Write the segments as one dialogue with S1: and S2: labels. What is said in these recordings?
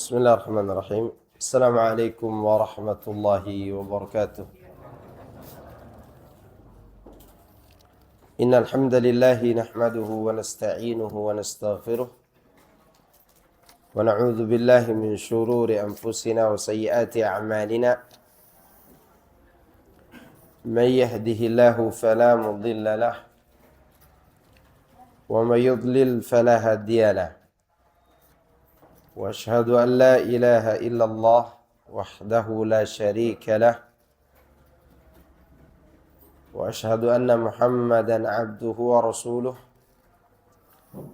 S1: بسم الله الرحمن الرحيم. السلام عليكم ورحمة الله وبركاته. إن الحمد لله نحمده ونستعينه ونستغفره ونعوذ بالله من شرور أنفسنا وسيئات أعمالنا. من يهده الله فلا مضل له ومن يضلل فلا هادي له. وأشهد أن لا إله إلا الله وحده لا شريك له وأشهد أن محمدا عبده ورسوله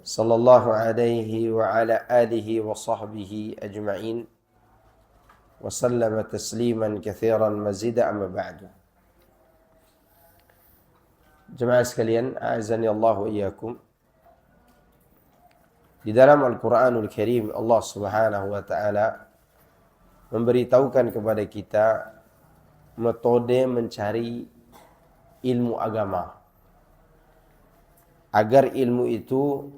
S1: صلى الله عليه وعلى آله وصحبه أجمعين وسلم تسليما كثيرا مزيدا. أما بعد. Jemaah sekalian, a'azani Allah wa iyyakum. Di dalam Al-Quranul Karim, Allah Subhanahu wa ta'ala memberitahukan kepada kita metode mencari ilmu agama, agar ilmu itu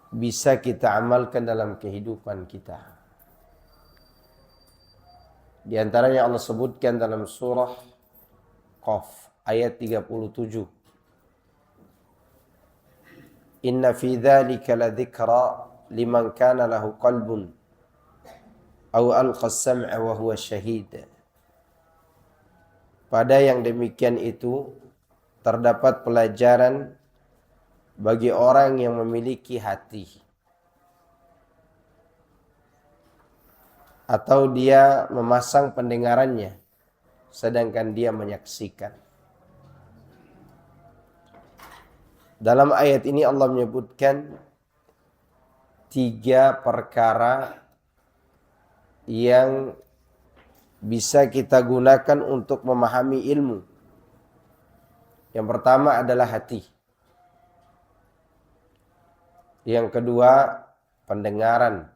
S1: bisa kita amalkan dalam kehidupan kita. Di antaranya Allah sebutkan dalam surah Qaf ayat 37. Inna fi dzalika ladzikra liman kana lahu qalbun aw alqa as-sam'a wa huwa syahid. Pada yang demikian itu terdapat pelajaran bagi orang yang memiliki hati, atau dia memasang pendengarannya sedangkan dia menyaksikan. Dalam ayat ini Allah menyebutkan 3 perkara yang bisa kita gunakan untuk memahami ilmu. Yang pertama adalah hati. Yang kedua, pendengaran.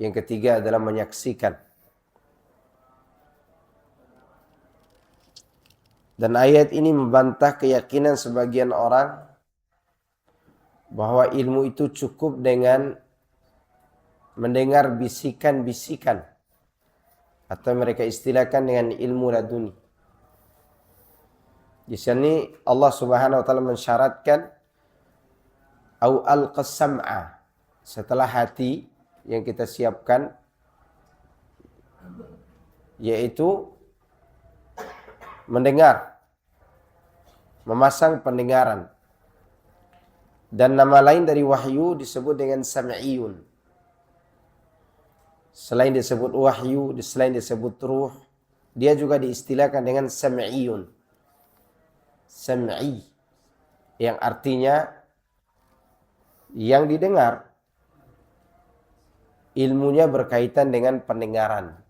S1: Yang ketiga adalah menyaksikan. Dan ayat ini membantah keyakinan sebagian orang bahwa ilmu itu cukup dengan mendengar bisikan-bisikan, atau mereka istilahkan dengan ilmu laduni. Di sini Allah Subhanahu wa taala mensyaratkan au al-qasam'a, setelah hati yang kita siapkan, yaitu mendengar, memasang pendengaran. Dan nama lain dari wahyu disebut dengan sam'iyun. Selain disebut wahyu, selain disebut ruh, dia juga diistilahkan dengan sam'iyun. Sam'i, yang artinya yang didengar, ilmunya berkaitan dengan pendengaran.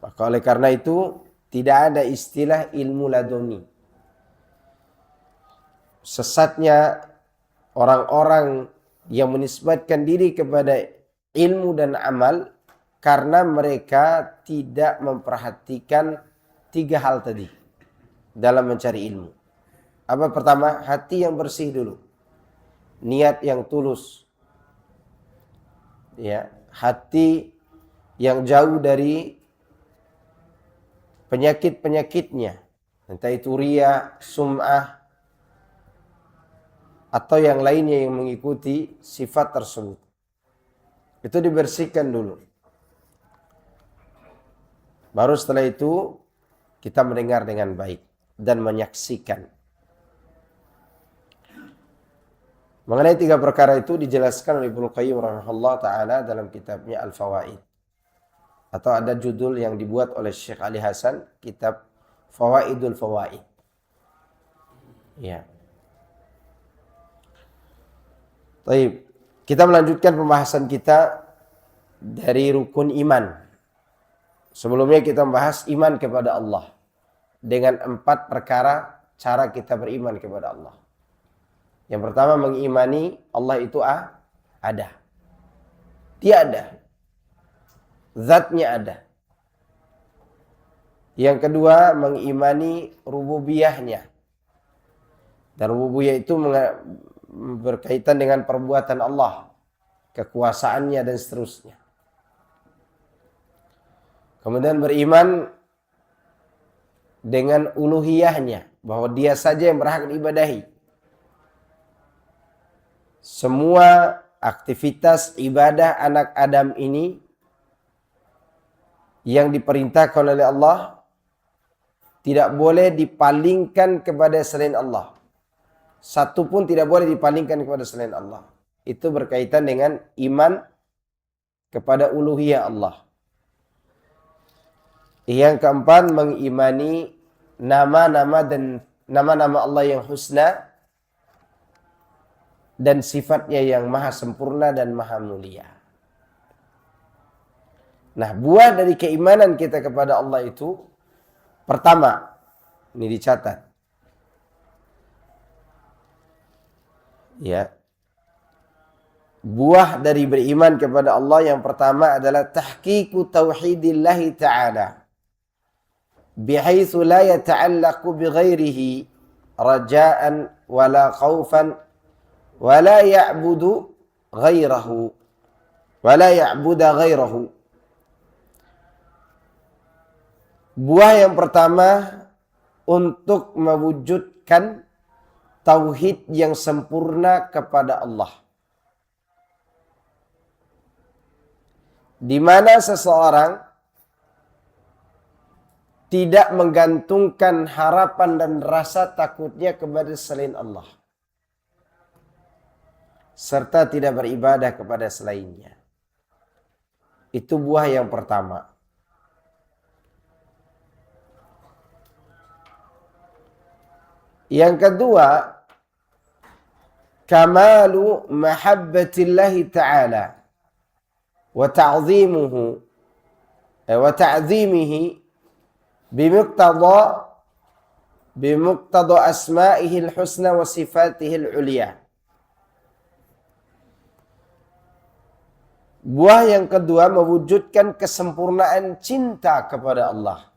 S1: Maka oleh karena itu tidak ada istilah ilmu laduni. Sesatnya orang-orang yang menisbatkan diri kepada ilmu dan amal karena mereka tidak memperhatikan 3 hal tadi dalam mencari ilmu. Apa pertama? Hati yang bersih dulu. Niat yang tulus. Ya, hati yang jauh dari penyakit-penyakitnya, entah itu riya, sum'ah, atau yang lainnya yang mengikuti sifat tersebut. Itu dibersihkan dulu. Baru setelah itu kita mendengar dengan baik dan menyaksikan. Mengenai 3 perkara itu dijelaskan oleh Ibnu Qayyim rahimahullah ta'ala dalam kitabnya Al-Fawaid. Atau ada judul yang dibuat oleh Syekh Ali Hasan, kitab Fawaidul Fawaid. Ya. Baik, kita melanjutkan pembahasan kita dari rukun iman. Sebelumnya kita membahas iman kepada Allah dengan 4 perkara cara kita beriman kepada Allah. Yang pertama, mengimani Allah itu ada. Dia ada. Zatnya ada. Yang kedua, mengimani rububiyahnya. Dan rububiyah itu berkaitan dengan perbuatan Allah, kekuasaannya dan seterusnya. Kemudian beriman dengan uluhiyahnya, bahwa dia saja yang berhak diibadahi. Semua aktivitas ibadah anak Adam ini yang diperintahkan oleh Allah tidak boleh dipalingkan kepada selain Allah. Satu pun tidak boleh dipalingkan kepada selain Allah. Itu berkaitan dengan iman kepada uluhiyah Allah. Yang keempat, mengimani nama-nama Allah yang husna dan sifatnya yang maha sempurna dan maha mulia. Nah, buah dari keimanan kita kepada Allah itu, pertama, ini dicatat. Ya. Buah dari beriman kepada Allah yang pertama adalah tahqiqu tauhidillahi ta'ala. Bihaitsu la yata'allaqu bighairihi raja'an wala khaufan wala ya'budu ghairahu wala ya'budu ghairahu. Buah yang pertama untuk mewujudkan tauhid yang sempurna kepada Allah. Di mana seseorang tidak menggantungkan harapan dan rasa takutnya kepada selain Allah, serta tidak beribadah kepada selainnya. Itu buah yang pertama. Yang kedua, kamalu mahabbatillahi ta'ala wa ta'zimuhu wa ta'zimihi bimuqtada asma'ihi al-husna wa sifatihi al-ulya. Buah yang kedua mewujudkan kesempurnaan cinta kepada Allah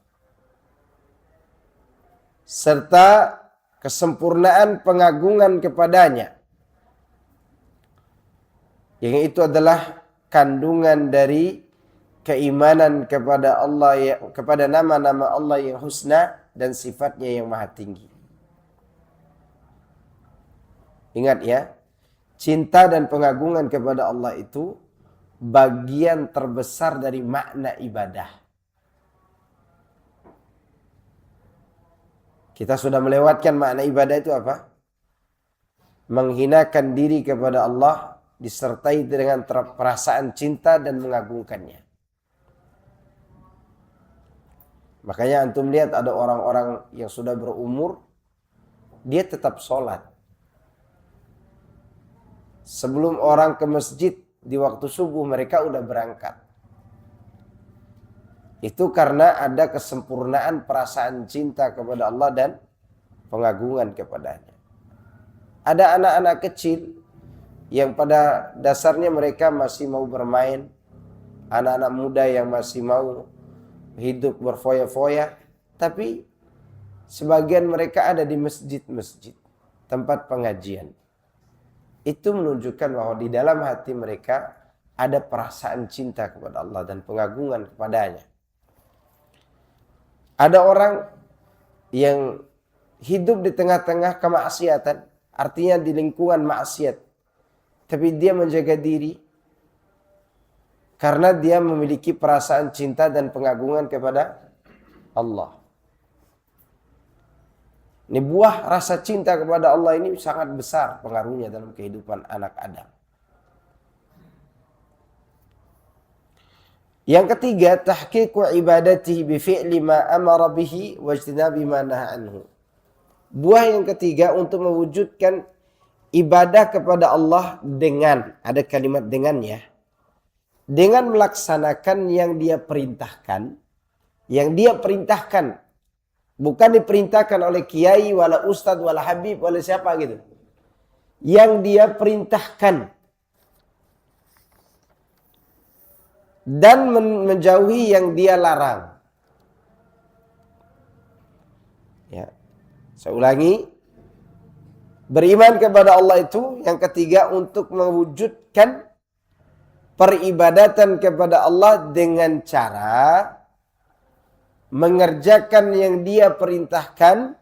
S1: serta kesempurnaan pengagungan kepadanya, yang itu adalah kandungan dari keimanan kepada Allah, kepada nama-nama Allah yang husna dan sifatnya yang maha tinggi. Ingat ya, cinta dan pengagungan kepada Allah itu bagian terbesar dari makna ibadah. Kita sudah melewatkan makna ibadah itu apa? Menghinakan diri kepada Allah disertai dengan perasaan cinta dan mengagungkannya. Makanya antum lihat ada orang-orang yang sudah berumur, dia tetap sholat. Sebelum orang ke masjid di waktu subuh mereka udah berangkat. Itu karena ada kesempurnaan perasaan cinta kepada Allah dan pengagungan kepadanya. Ada anak-anak kecil yang pada dasarnya mereka masih mau bermain, anak-anak muda yang masih mau hidup berfoya-foya, tapi sebagian mereka ada di masjid-masjid, tempat pengajian. Itu menunjukkan bahwa di dalam hati mereka ada perasaan cinta kepada Allah dan pengagungan kepadanya. Ada orang yang hidup di tengah-tengah kemaksiatan, artinya di lingkungan maksiat, tapi dia menjaga diri karena dia memiliki perasaan cinta dan pengagungan kepada Allah. Ini buah rasa cinta kepada Allah ini sangat besar pengaruhnya dalam kehidupan anak Adam. Yang ketiga, tahqiqu ibadatihi bi fi'li ma amara bihi wa ijtinabi ma nahaa anhu. Buah yang ketiga untuk mewujudkan ibadah kepada Allah dengan, ada kalimat dengan ya, dengan melaksanakan yang dia perintahkan, bukan diperintahkan oleh kiai, wala ustadz, wala habib, wala siapa gitu. Yang dia perintahkan. Dan menjauhi yang dia larang. Ya. Saya ulangi. Beriman kepada Allah itu yang ketiga untuk mewujudkan peribadatan kepada Allah dengan cara mengerjakan yang Dia perintahkan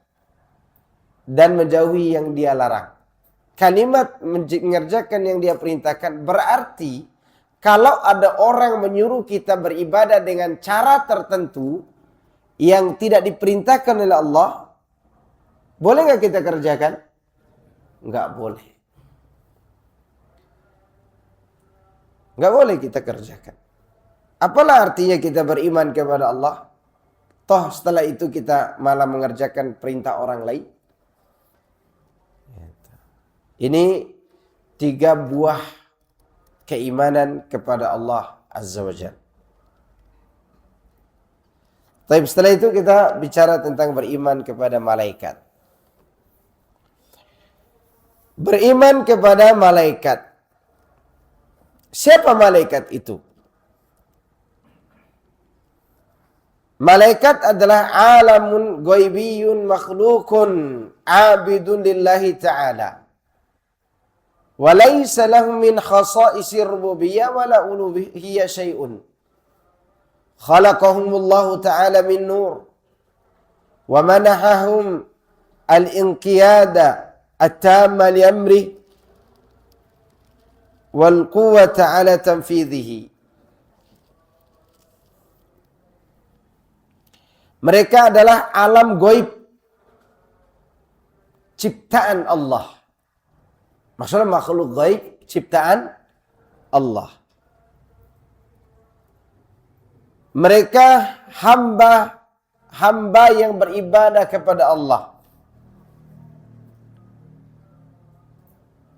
S1: dan menjauhi yang Dia larang. Kalimat mengerjakan yang Dia perintahkan berarti kalau ada orang menyuruh kita beribadah dengan cara tertentu yang tidak diperintahkan oleh Allah, boleh nggak kita kerjakan? Nggak boleh. Nggak boleh kita kerjakan. Apalah artinya kita beriman kepada Allah? Toh setelah itu kita malah mengerjakan perintah orang lain. Ini 3 buah keimanan kepada Allah Azza wa Jalla. Tapi setelah itu kita bicara tentang beriman kepada malaikat. Beriman kepada malaikat. Siapa malaikat itu? Malaikat adalah alamun ghaibiyun makhlukun abidun lillahi ta'ala. Walaysa lahum min khasa'isir rububiyyah wala uluhiyyah syai'un. Khalaqahumullahu ta'ala min nur. Wa manahahum al-inqiyada at-tamma li amri wal quwwata ala tanfidhihi. Mereka adalah alam gaib ciptaan Allah. Maksudnya makhluk gaib ciptaan Allah. Mereka hamba yang beribadah kepada Allah.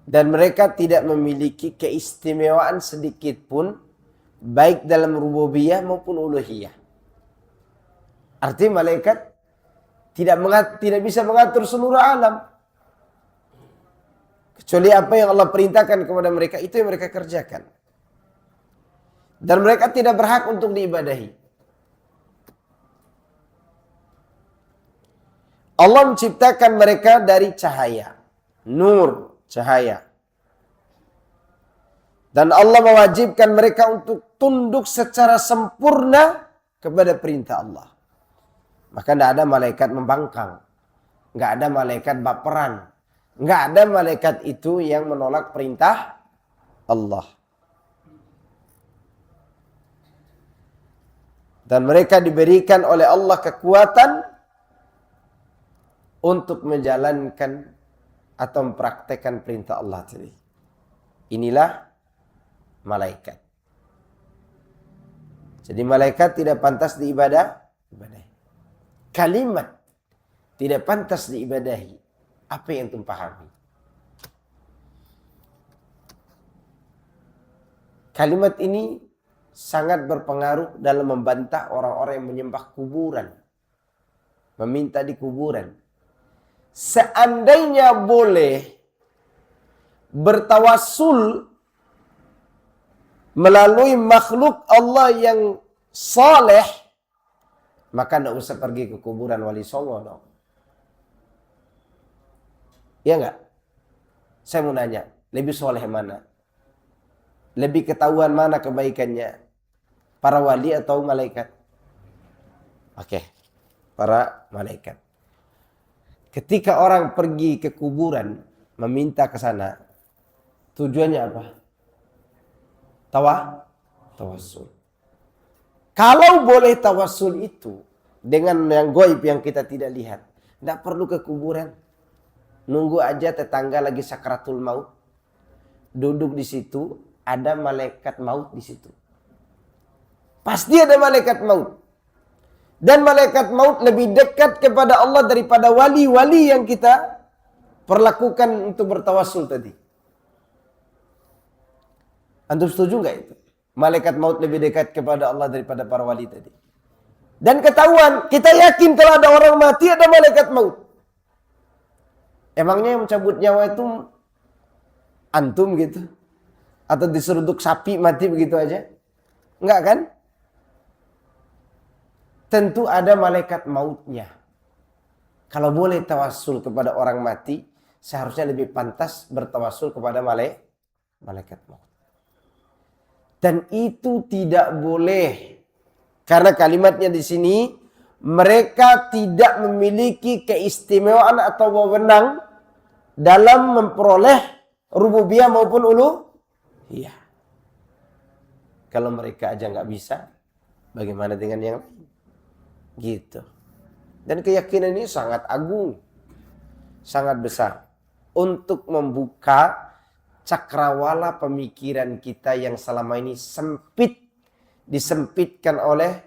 S1: Dan mereka tidak memiliki keistimewaan sedikit pun baik dalam rububiyah maupun uluhiyah. Artinya malaikat tidak bisa mengatur seluruh alam. Kecuali apa yang Allah perintahkan kepada mereka, itu yang mereka kerjakan. Dan mereka tidak berhak untuk diibadahi. Allah menciptakan mereka dari cahaya. Nur, cahaya. Dan Allah mewajibkan mereka untuk tunduk secara sempurna kepada perintah Allah. Maka tidak ada malaikat membangkang. Nggak ada malaikat baperan. Nggak ada malaikat itu yang menolak perintah Allah. Dan mereka diberikan oleh Allah kekuatan untuk menjalankan atau mempraktekkan perintah Allah tadi. Inilah malaikat. Jadi malaikat tidak pantas diibadahi. Kalimat tidak pantas diibadahi. Apa yang antum pahami? Kalimat ini sangat berpengaruh dalam membantah orang-orang yang menyembah kuburan. Meminta di kuburan. Seandainya boleh bertawassul melalui makhluk Allah yang saleh, maka tidak usah pergi ke kuburan Wali Songo dong. Ya enggak? Saya mau nanya, lebih soleh mana? Lebih ketahuan mana kebaikannya? Para wali atau malaikat? Oke, para malaikat. Ketika orang pergi ke kuburan, meminta ke sana, tujuannya apa? Tawassul. Kalau boleh tawassul itu dengan yang gaib yang kita tidak lihat, tidak perlu ke kuburan. Nunggu aja tetangga lagi sakratul maut, duduk di situ, ada malaikat maut di situ. Pasti ada malaikat maut. Dan malaikat maut lebih dekat kepada Allah daripada wali-wali yang kita perlakukan untuk bertawassul tadi. Antum setuju nggak itu? Malaikat maut lebih dekat kepada Allah daripada para wali tadi. Dan ketahuan, kita yakin kalau ada orang mati ada malaikat maut. Emangnya yang mencabut nyawa itu antum gitu? Atau diseruduk sapi mati begitu aja? Enggak kan? Tentu ada malaikat mautnya. Kalau boleh tawassul kepada orang mati, seharusnya lebih pantas bertawasul kepada malaikat maut. Dan itu tidak boleh. Karena kalimatnya di sini, mereka tidak memiliki keistimewaan atau wewenang dalam memperoleh rububiyah maupun uluhiyah. Kalau mereka aja nggak bisa, bagaimana dengan yang lain? Gitu. Dan keyakinan ini sangat agung, sangat besar untuk membuka cakrawala pemikiran kita yang selama ini disempitkan oleh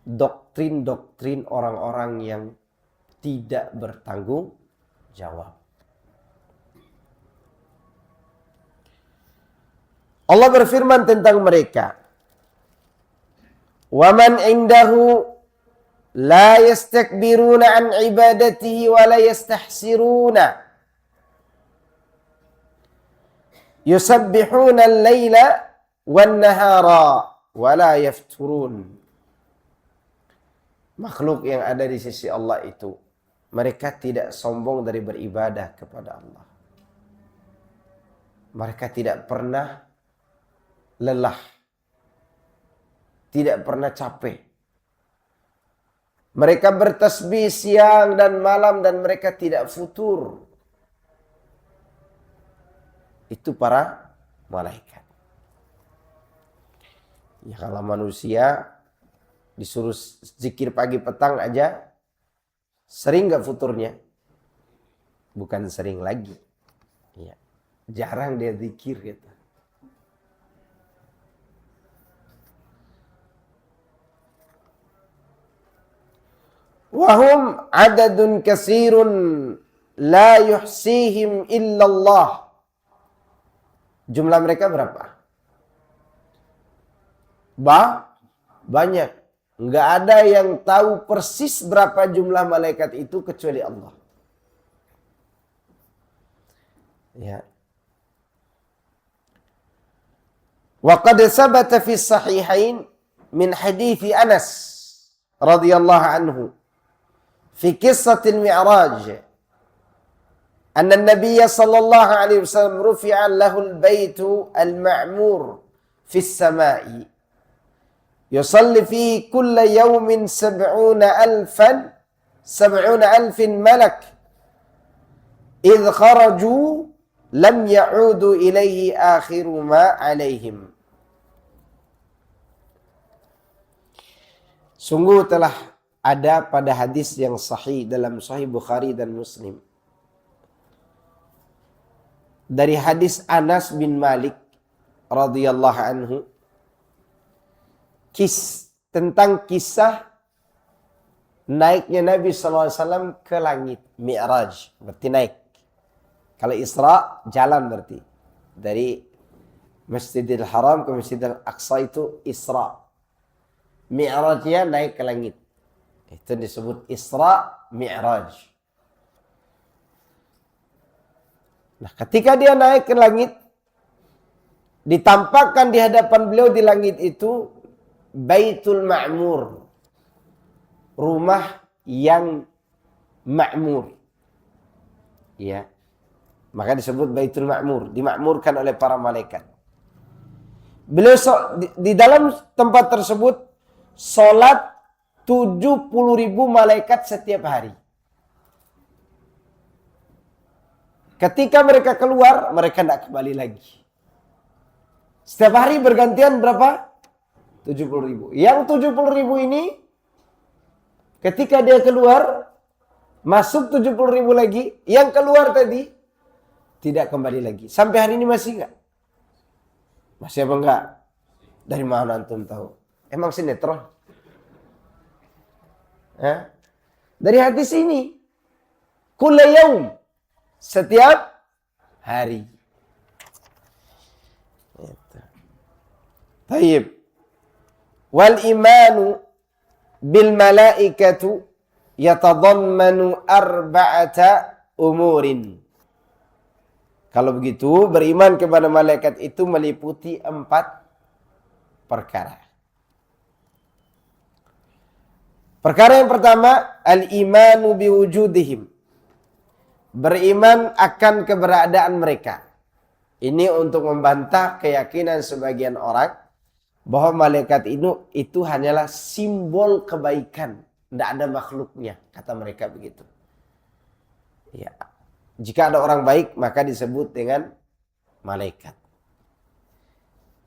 S1: doktrin-doktrin orang-orang yang tidak bertanggung jawab. Allah berfirman tentang mereka, "Wa man 'indahu la yastakbiruna an ibadatihi wa la yastahsiruna yusabbihuna al-laila wan-nahara wa la yafturun." Makhluk yang ada di sisi Allah itu, mereka tidak sombong dari beribadah kepada Allah. Mereka tidak pernah lelah, tidak pernah capek. Mereka bertasbih siang dan malam dan mereka tidak futur. Itu para malaikat. Ya, kalau manusia disuruh zikir pagi petang aja, sering gak futurnya? Bukan sering lagi. Ya, jarang dia zikir gitu. Wahum adadun kasirun la yuhsihim illallah. Jumlah mereka berapa? Banyak. Nggak ada yang tahu persis berapa jumlah malaikat itu kecuali Allah. Ya. Wa qad sabata fi sahihain min hadithi Anas radhiyallahu anhu fi qissatil mi'raj anna an-nabiy sallallahu alaihi wasallam rufi'a lahu al-baitu al-ma'mur fi as-sama'i yusalli fihi kulla yawmin 70,000 malak idh kharaju lam ya'udu ilaihi akhiru ma alaihim. Sungguh telah ada pada hadis yang sahih dalam Sahih Bukhari dan Muslim. Dari hadis Anas bin Malik radhiyallahu anhu, tentang kisah naiknya Nabi SAW ke langit, Mi'raj, berarti naik. Kalau Isra, jalan berarti. Dari Masjidil Haram ke Masjidil Aqsa itu Isra. Mi'rajnya naik ke langit. Itu disebut Isra Mi'raj. Nah, ketika dia naik ke langit, ditampakkan di hadapan beliau di langit itu Baitul Ma'mur. Rumah yang makmur. Ya. Maka disebut Baitul Ma'mur, dimakmurkan oleh para malaikat. Beliau di dalam tempat tersebut salat 70.000 malaikat setiap hari. Ketika mereka keluar, mereka tidak kembali lagi. Setiap hari bergantian berapa? 70.000. Yang 70.000 ini, ketika dia keluar, masuk 70.000 lagi. Yang keluar tadi, tidak kembali lagi. Sampai hari ini masih enggak? Masih apa enggak? Dari mana antum tahu? Emang sinetron? Dari hadis ini. Kulla yaum. Setiap hari. Tayyib. Wal imanu bil malaikatu yatadammanu arba'ata umurin. Kalau begitu, beriman kepada malaikat itu meliputi 4 perkara. Perkara yang pertama, al-imanu biwujudihim. beriman akan keberadaan mereka. Ini untuk membantah keyakinan sebagian orang bahwa malaikat itu hanyalah simbol kebaikan, tidak ada makhluknya, kata mereka begitu. Ya. Jika ada orang baik maka disebut dengan malaikat.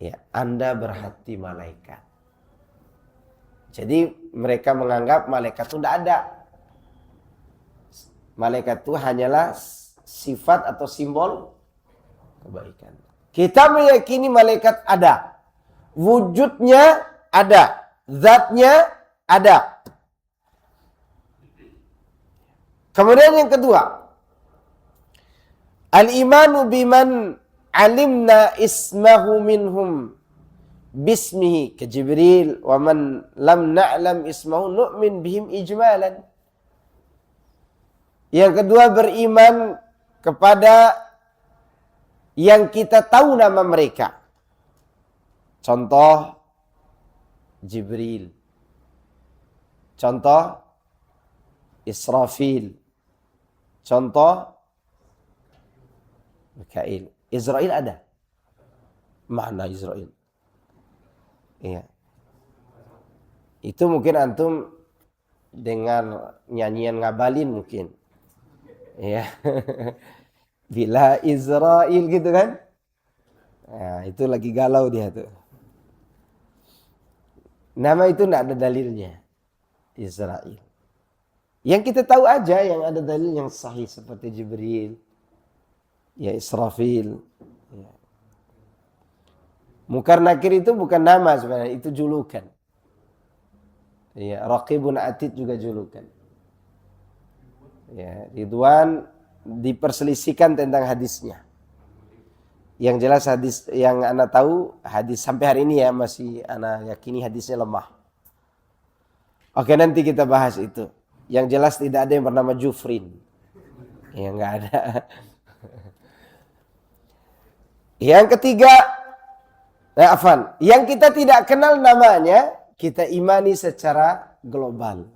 S1: Ya, Anda berhati malaikat. Jadi mereka menganggap malaikat itu tidak ada. Malaikat itu hanyalah sifat atau simbol kebaikan. Kita meyakini malaikat ada. Wujudnya ada. Zatnya ada. Kemudian yang kedua. Al-imanu biman alimna ismahu minhum bismihi ke Jibril wa man lam na'lam ismahu nu'min bihim ijmalan. Yang kedua, beriman kepada yang kita tahu nama mereka. Contoh Jibril. Contoh Israfil. Contoh Mikail. Israel ada. Mana Israel? Iya. Itu mungkin antum dengar nyanyian ngabalin mungkin. Iya. Bila Israel gitu kan. Nah, itu lagi galau dia tuh. Nama itu tidak ada dalilnya. Israel. Yang kita tahu aja yang ada dalil yang sahih seperti Jibril. Ya Israfil. Ya. Munkar Nakir itu bukan nama sebenarnya, itu julukan. Ya, Raqibun Atid juga julukan. Ya, Ridwan diperselisihkan tentang hadisnya. Yang jelas hadis yang anak tahu, hadis sampai hari ini ya masih anak yakini hadisnya lemah. Oke, nanti kita bahas itu. Yang jelas tidak ada yang bernama Jufrin. Ya enggak ada. Yang ketiga, yang kita tidak kenal namanya, kita imani secara global.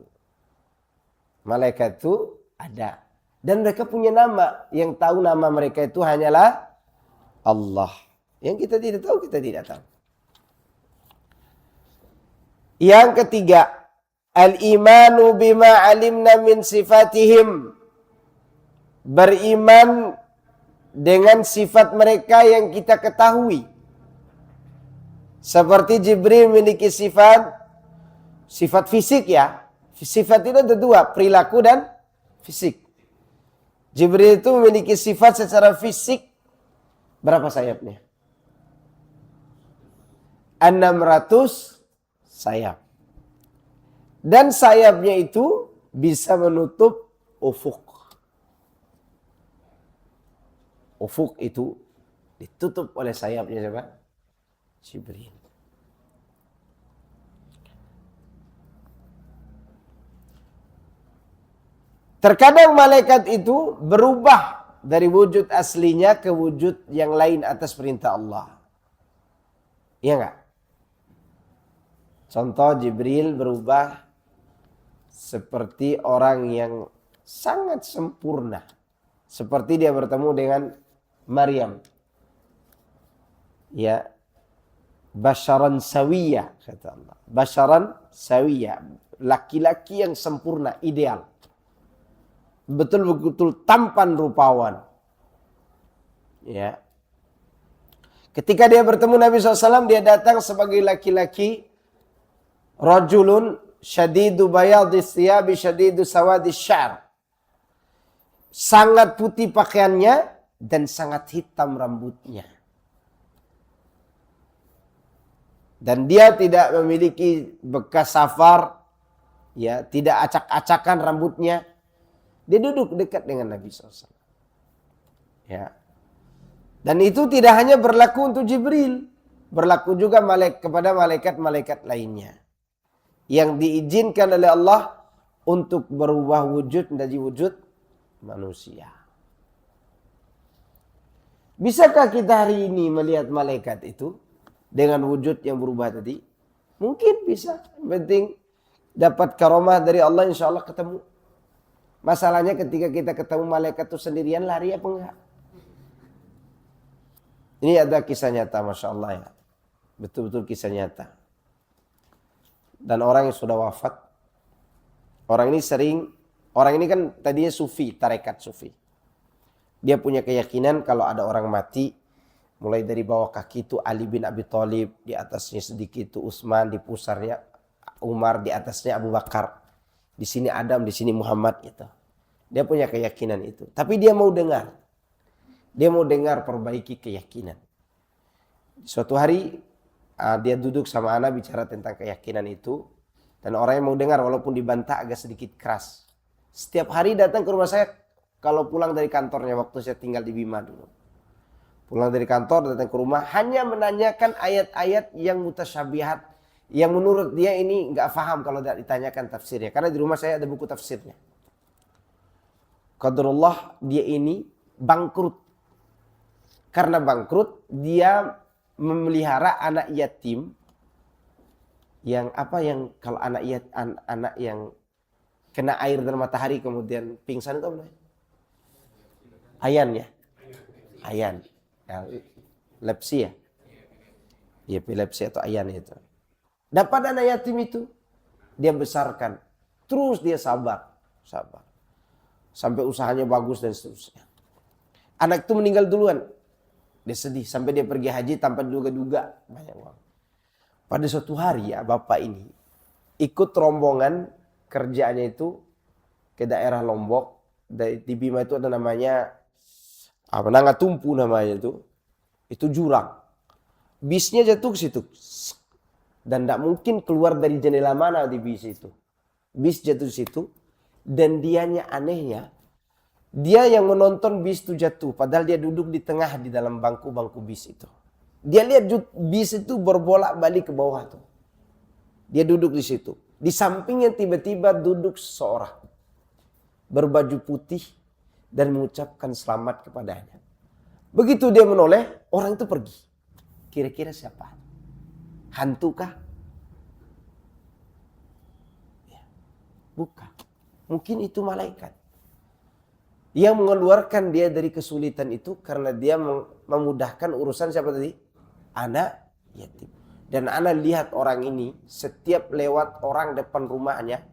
S1: Malaikat itu ada. Dan mereka punya nama. Yang tahu nama mereka itu hanyalah Allah. Yang kita tidak tahu, kita tidak tahu. Yang ketiga, al-imanu bima alimna min sifatihim. Beriman dengan sifat mereka yang kita ketahui. Seperti Jibril memiliki sifat fisik ya. Sifat itu ada dua, perilaku dan fisik. Jibril itu memiliki sifat secara fisik. Berapa sayapnya? 600 sayap. Dan sayapnya itu bisa menutup ufuk. Ufuk itu ditutup oleh sayapnya siapa? Jibril. Terkadang malaikat itu berubah dari wujud aslinya ke wujud yang lain atas perintah Allah. Iya enggak? Contoh Jibril berubah seperti orang yang sangat sempurna. Seperti dia bertemu dengan Maryam. Ya. Basharan sawiyah kata Allah. Basharan sawiyah. Laki-laki yang sempurna, ideal. Betul-betul tampan rupawan. Ya. Ketika dia bertemu Nabi SAW, dia datang sebagai laki-laki rajulun syadidu bayadis thiyabi syadidu sawadis syar. Sangat putih pakaiannya dan sangat hitam rambutnya. Dan dia tidak memiliki bekas safar, ya, tidak acak-acakan rambutnya. Dia duduk dekat dengan Nabi SAW. Ya. Dan itu tidak hanya berlaku untuk Jibril. Berlaku juga kepada malaikat-malaikat lainnya. Yang diizinkan oleh Allah untuk berubah wujud menjadi wujud manusia. Bisakah kita hari ini melihat malaikat itu dengan wujud yang berubah tadi? Mungkin bisa. Yang penting dapat karomah dari Allah, insya Allah ketemu. Masalahnya ketika kita ketemu malaikat itu sendirian, lari apa enggak? Ini ada kisah nyata, Masya Allah ya. Betul-betul kisah nyata. Dan orang yang sudah wafat, orang ini kan tadinya sufi, tarekat sufi. Dia punya keyakinan kalau ada orang mati, mulai dari bawah kaki itu Ali bin Abi Thalib, di atasnya sedikit itu Utsman, di pusarnya Umar, di atasnya Abu Bakar. Di sini Adam, di sini Muhammad gitu. Dia punya keyakinan itu. Tapi dia mau dengar. Dia mau dengar perbaiki keyakinan. Suatu hari dia duduk sama ana bicara tentang keyakinan itu. Dan orang yang mau dengar walaupun dibantah agak sedikit keras. Setiap hari datang ke rumah saya kalau pulang dari kantornya waktu saya tinggal di Bima dulu. Pulang dari kantor datang ke rumah hanya menanyakan ayat-ayat yang mutasyabihat. Yang menurut dia ini nggak paham kalau tidak ditanyakan tafsirnya. Karena di rumah saya ada buku tafsirnya. Qadarullah dia ini bangkrut. Karena bangkrut dia memelihara anak yatim. Yang kalau anak yang kena air dan matahari kemudian pingsan itu apa namanya? Ayan ya. Ayan. Ya, lepsi ya. Ya epilepsi atau ayan itu. Dapat anak yatim itu, dia besarkan. Terus dia sabar. Sampai usahanya bagus dan seterusnya. Anak itu meninggal duluan. Dia sedih sampai dia pergi haji tanpa duga-duga banyak uang. Pada suatu hari ya bapak ini ikut rombongan kerjaannya itu ke daerah Lombok. Di Bima itu ada namanya Nangatumpu namanya itu. Itu jurang. Bisnya jatuh ke situ. Dan tidak mungkin keluar dari jendela mana di bis itu. Bis jatuh situ. Dan dianya anehnya. Dia yang menonton bis itu jatuh. Padahal dia duduk di tengah di dalam bangku-bangku bis itu. Dia lihat bis itu berbolak balik ke bawah tuh. Dia duduk di situ. Di sampingnya tiba-tiba duduk seseorang. Berbaju putih. Dan mengucapkan selamat kepadanya. Begitu dia menoleh. Orang itu pergi. Kira-kira siapa? Hantu kah? Ya. Bukan. Mungkin itu malaikat. Yang mengeluarkan dia dari kesulitan itu karena dia memudahkan urusan siapa tadi? Anak yatim. Dan anak lihat orang ini setiap lewat orang depan rumahnya.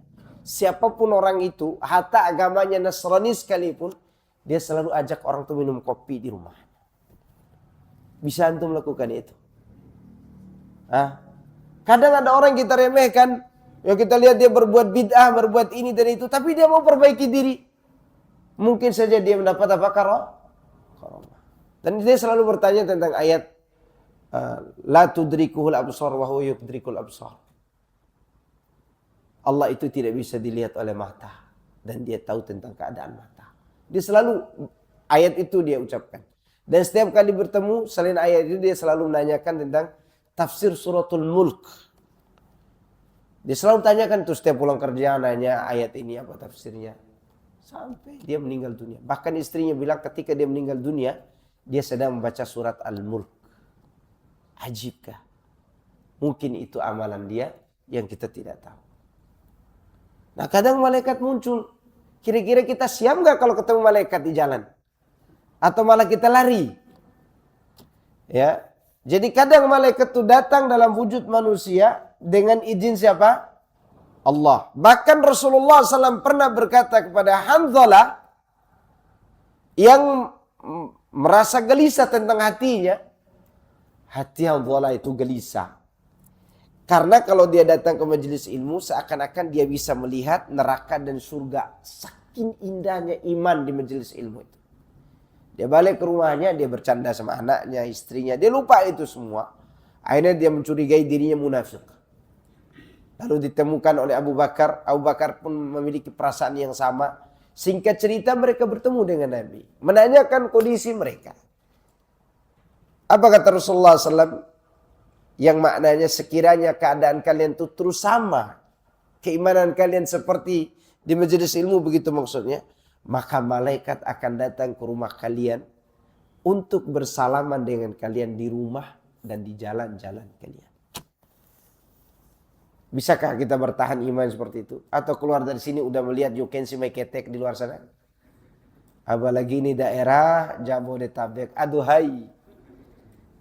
S1: Siapapun orang itu, hatta agamanya Nasrani sekalipun, dia selalu ajak orang itu minum kopi di rumahnya. Bisa antum melakukan itu? Kadang ada orang kita remehkan, yang kita lihat dia berbuat bid'ah, berbuat ini dan itu, tapi dia mau perbaiki diri. Mungkin saja dia mendapat apa? Karomah. Dan dia selalu bertanya tentang ayat la tudrikuhul absar wa huwa yudrikul absar. Allah itu tidak bisa dilihat oleh mata dan dia tahu tentang keadaan mata. Dia selalu ayat itu dia ucapkan. Dan setiap kali bertemu selain ayat itu dia selalu menanyakan tentang tafsir suratul Mulk. Dia selalu tanyakan tuh setiap pulang kerja nanya ayat ini apa tafsirnya. Sampai dia meninggal dunia. Bahkan istrinya bilang ketika dia meninggal dunia, dia sedang membaca surat Al-Mulk. Ajibkah? Mungkin itu amalan dia yang kita tidak tahu. Nah kadang malaikat muncul. Kira-kira kita siap nggak kalau ketemu malaikat di jalan? Atau malah kita lari? Ya. Jadi kadang malaikat itu datang dalam wujud manusia dengan izin siapa? Allah. Bahkan Rasulullah SAW pernah berkata kepada Hanzalah yang merasa gelisah tentang hatinya. Hati Hanzalah itu gelisah. Karena kalau dia datang ke majelis ilmu seakan-akan dia bisa melihat neraka dan surga. Saking indahnya iman di majelis ilmu itu. Dia balik ke rumahnya, dia bercanda sama anaknya, istrinya. Dia lupa itu semua. Akhirnya dia mencurigai dirinya munafik. Lalu ditemukan oleh Abu Bakar. Abu Bakar pun memiliki perasaan yang sama. Singkat cerita mereka bertemu dengan Nabi. Menanyakan kondisi mereka. Apa kata Rasulullah SAW? Yang maknanya sekiranya keadaan kalian itu terus sama. Keimanan kalian seperti di majelis ilmu begitu maksudnya. Maka malaikat akan datang ke rumah kalian untuk bersalaman dengan kalian di rumah dan di jalan-jalan kalian. Bisakah kita bertahan iman seperti itu? Atau keluar dari sini udah melihat you can see my ketek di luar sana? Apalagi ini daerah Jabodetabek. Aduhai.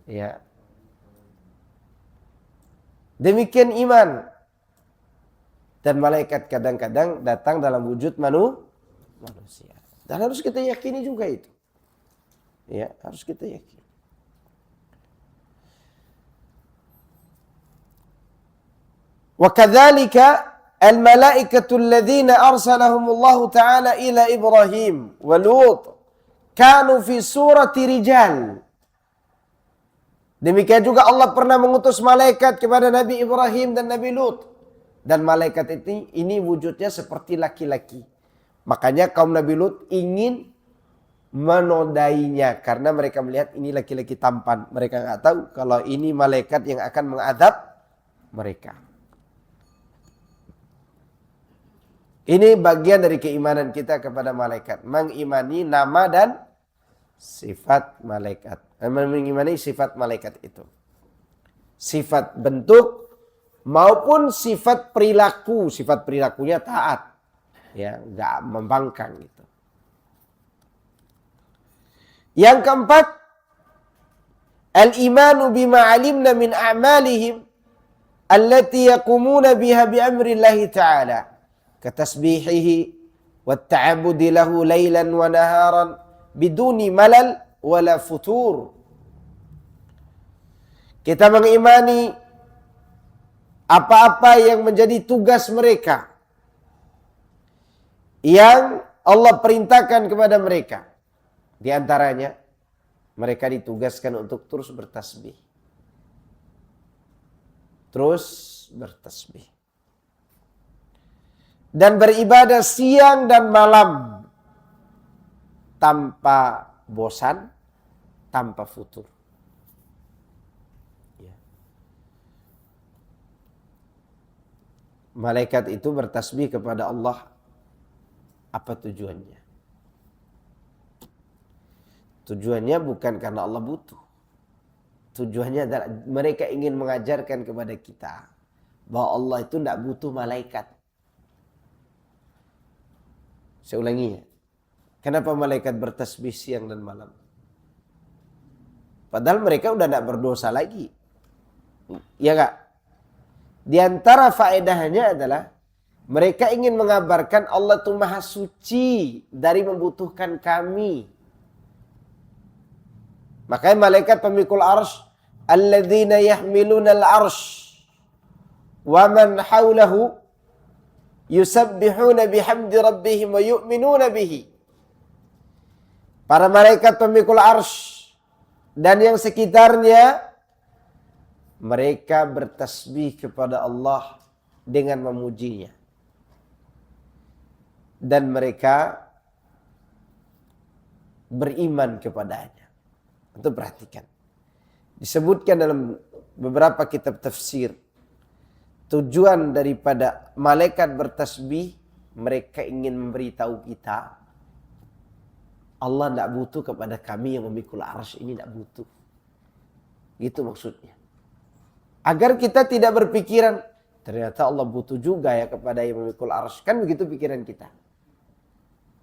S1: Ya. Demikian iman. Dan malaikat kadang-kadang datang dalam wujud manusia. Dan harus kita yakini juga itu. Ya, harus kita yakini. Wa kadzalika al-malaikatu alladziina arsalahumullahu ta'ala ila Ibrahim wa Lut kanu fi surati rijal. Demikian juga Allah pernah mengutus malaikat kepada Nabi Ibrahim dan Nabi Lut. Dan malaikat ini wujudnya seperti laki-laki. Makanya kaum Nabi Lut ingin menodainya. Karena mereka melihat ini laki-laki tampan. Mereka nggak tahu kalau ini malaikat yang akan mengadab mereka. Ini bagian dari keimanan kita kepada malaikat. Mengimani nama dan sifat malaikat. Mengimani sifat malaikat itu. Sifat bentuk maupun sifat perilaku. Sifat perilakunya taat. Ya, enggak membangkang gitu. Yang keempat, al-imanu bima alimna min a'malihim allati yaqumuna biha bi amrillahi ta'ala. Katasbihihi wa ta'abudi lahu laylan wa naharan biduni malal wala futur. Kita mengimani apa-apa yang menjadi tugas mereka yang Allah perintahkan kepada mereka. Di antaranya mereka ditugaskan untuk terus bertasbih. Terus bertasbih. Dan beribadah siang dan malam tanpa bosan, tanpa futur. Ya. Malaikat itu bertasbih kepada Allah. Apa tujuannya? Tujuannya bukan karena Allah butuh. Tujuannya adalah mereka ingin mengajarkan kepada kita bahwa Allah itu tidak butuh malaikat. Saya ulangi ya. Kenapa malaikat bertasbih siang dan malam? Padahal mereka udah tidak berdosa lagi. Ya enggak? Di antara faedahnya adalah mereka ingin mengabarkan Allah itu maha suci dari membutuhkan kami. Makanya malaikat pemikul arsy, alladzina yahmiluna al-arsy wa man hawlahu yusabbihuna bihamdi rabbihim wa yu'minuna bihi. Para malaikat pemikul arsy dan yang sekitarnya mereka bertasbih kepada Allah dengan memujinya. Dan mereka beriman kepadanya. Untuk perhatikan. Disebutkan dalam beberapa kitab tafsir. Tujuan daripada malaikat bertasbih. Mereka ingin memberitahu kita. Allah tidak butuh kepada kami yang memikul arsy ini, tidak butuh. Gitu maksudnya. Agar kita tidak berpikiran. Ternyata Allah butuh juga ya kepada yang memikul arsy. Kan begitu pikiran kita.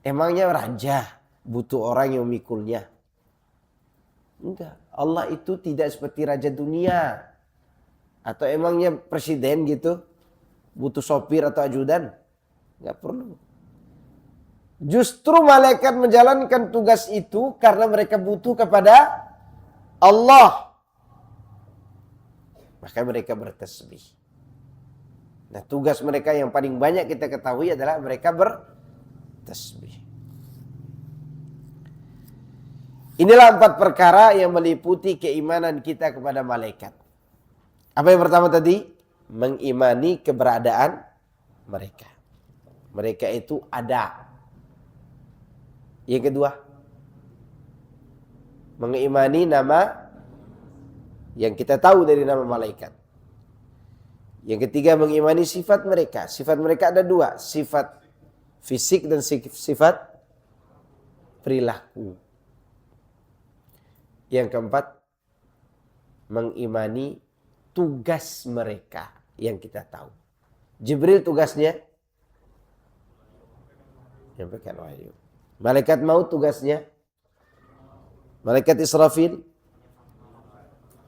S1: Emangnya raja butuh orang yang memikulnya? Enggak. Allah itu tidak seperti raja dunia. Atau emangnya presiden gitu butuh sopir atau ajudan? Enggak perlu. Justru malaikat menjalankan tugas itu karena mereka butuh kepada Allah. Maka mereka bertasbih. Nah, tugas mereka yang paling banyak kita ketahui adalah mereka bertasbih. Inilah 4 perkara yang meliputi keimanan kita kepada malaikat. Apa yang pertama tadi? Mengimani keberadaan mereka. Mereka itu ada. Yang kedua, mengimani nama yang kita tahu dari nama malaikat. Yang ketiga, mengimani sifat mereka. Sifat mereka ada 2. Sifat fisik dan sifat perilaku. Yang keempat, mengimani tugas mereka yang kita tahu. Jibril tugasnya menyampaikan wahyu. Malaikat maut tugasnya, malaikat Israfil.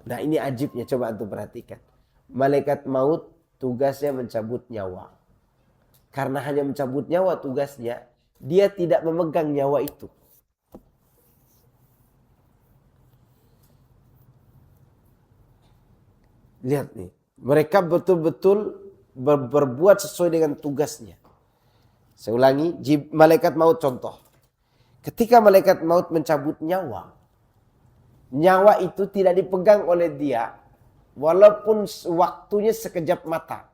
S1: Nah ini ajibnya, coba antum perhatikan. Malaikat maut tugasnya mencabut nyawa. Karena hanya mencabut nyawa tugasnya, dia tidak memegang nyawa itu. Lihat nih, mereka betul-betul berbuat sesuai dengan tugasnya. Saya ulangi, malaikat maut contoh. Ketika malaikat maut mencabut nyawa, nyawa itu tidak dipegang oleh dia, walaupun waktunya sekejap mata.